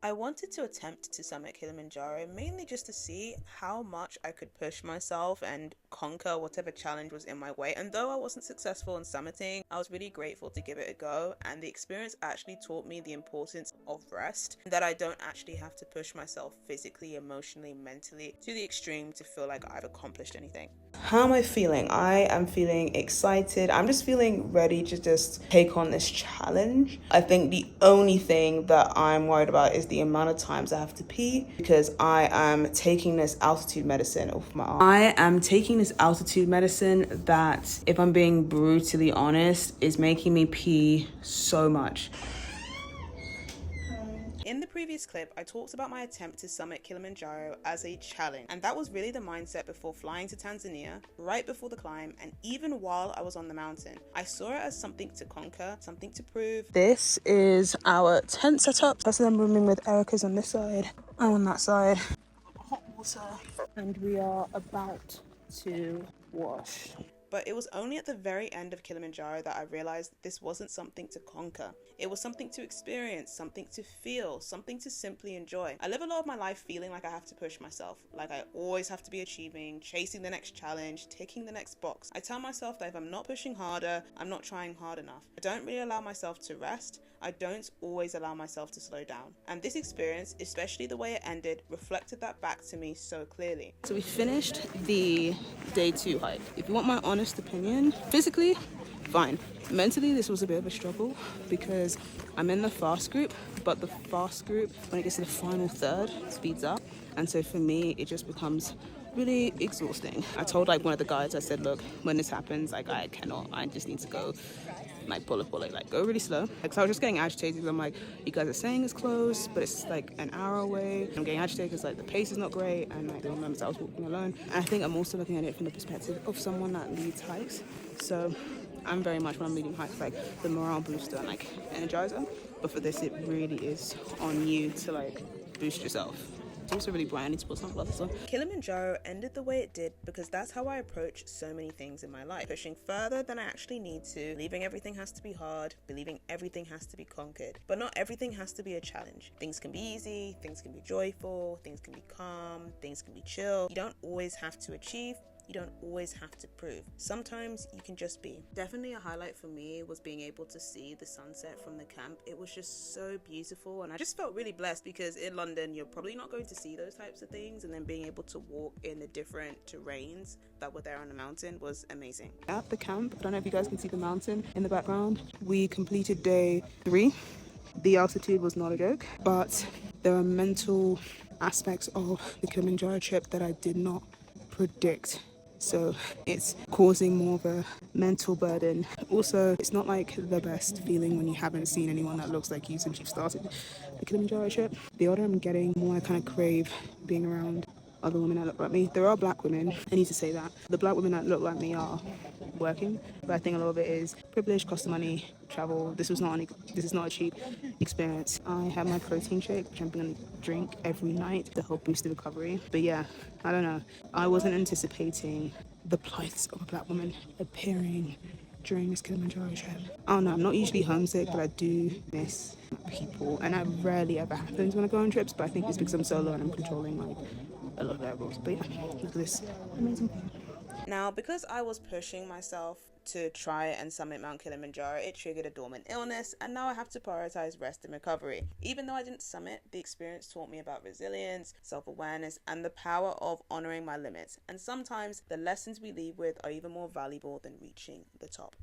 I wanted to attempt to summit Kilimanjaro mainly just to see how much I could push myself and conquer whatever challenge was in my way. And though I wasn't successful in summiting, I was really grateful to give it a go. And the experience actually taught me the importance of rest, that I don't actually have to push myself physically, emotionally, mentally to the extreme to feel like I've accomplished anything. How am I feeling? I am feeling excited. I'm just feeling ready to just take on this challenge. I think the only thing that I'm worried about is the amount of times I have to pee, because I am taking this altitude medicine off my arm. I am taking this altitude medicine that, if I'm being brutally honest, is making me pee so much. In the previous clip, I talked about my attempt to summit Kilimanjaro as a challenge, and that was really the mindset before flying to Tanzania, right before the climb, and even while I was on the mountain. I saw it as something to conquer, something to prove. This is our tent setup. That's I'm rooming with Erica's on this side, I'm on that side. Hot water, and we are about to wash. But it was only at the very end of Kilimanjaro that I realized this wasn't something to conquer. It was something to experience, something to feel, something to simply enjoy. I live a lot of my life feeling like I have to push myself, like I always have to be achieving, chasing the next challenge, ticking the next box. I tell myself that if I'm not pushing harder, I'm not trying hard enough. I don't really allow myself to rest. I don't always allow myself to slow down. And this experience, especially the way it ended, reflected that back to me so clearly. So we finished the day 2 hike. If you want my honest opinion, physically, fine. Mentally, this was a bit of a struggle because I'm in the fast group, but the fast group, when it gets to the final third, speeds up. And so for me, it just becomes really exhausting. I told one of the guys, I said, look, when this happens, I cannot, I just need to go bullet, go really slow. So I was just getting agitated because I'm like, you guys are saying it's close, but it's an hour away. I'm getting agitated because the pace is not great, and there were moments I was walking alone. And I think I'm also looking at it from the perspective of someone that leads hikes. So I'm very much, when I'm leading hikes, the morale booster and energizer. But for this, it really is on you to boost yourself. It's also really bright. I need to put sunglasses on. Kilimanjaro ended the way it did because that's how I approach so many things in my life. Pushing further than I actually need to, believing everything has to be hard, believing everything has to be conquered. But not everything has to be a challenge. Things can be easy, things can be joyful, things can be calm, things can be chill. You don't always have to achieve. You don't always have to prove. Sometimes you can just be. Definitely a highlight for me was being able to see the sunset from the camp. It was just so beautiful, and I just felt really blessed because in London you're probably not going to see those types of things, and then being able to walk in the different terrains that were there on the mountain was amazing. At the camp, I don't know if you guys can see the mountain in the background. We completed day 3. The altitude was not a joke, but there are mental aspects of the Kilimanjaro trip that I did not predict. So it's causing more of a mental burden. Also, it's not the best feeling when you haven't seen anyone that looks like you since you've started the Kilimanjaro trip. The older I'm getting, more I kind of crave being around other women that look like me. There are black women, I need to say that. The black women that look like me are working, but I think a lot of it is privilege, cost of money, travel. This is not a cheap experience. I have my protein shake, which I'm going to drink every night to help boost the recovery. But yeah, I don't know. I wasn't anticipating the plights of a black woman appearing during this Kilimanjaro trip. I don't know, I'm not usually homesick, but I do miss people, and that rarely ever happens when I go on trips, but I think it's because I'm solo and I'm controlling a lot of variables. But yeah, look at this amazing thing. Now, because I was pushing myself to try and summit Mount Kilimanjaro, it triggered a dormant illness, and now I have to prioritize rest and recovery. Even though I didn't summit, the experience taught me about resilience, self-awareness, and the power of honoring my limits. And sometimes the lessons we leave with are even more valuable than reaching the top.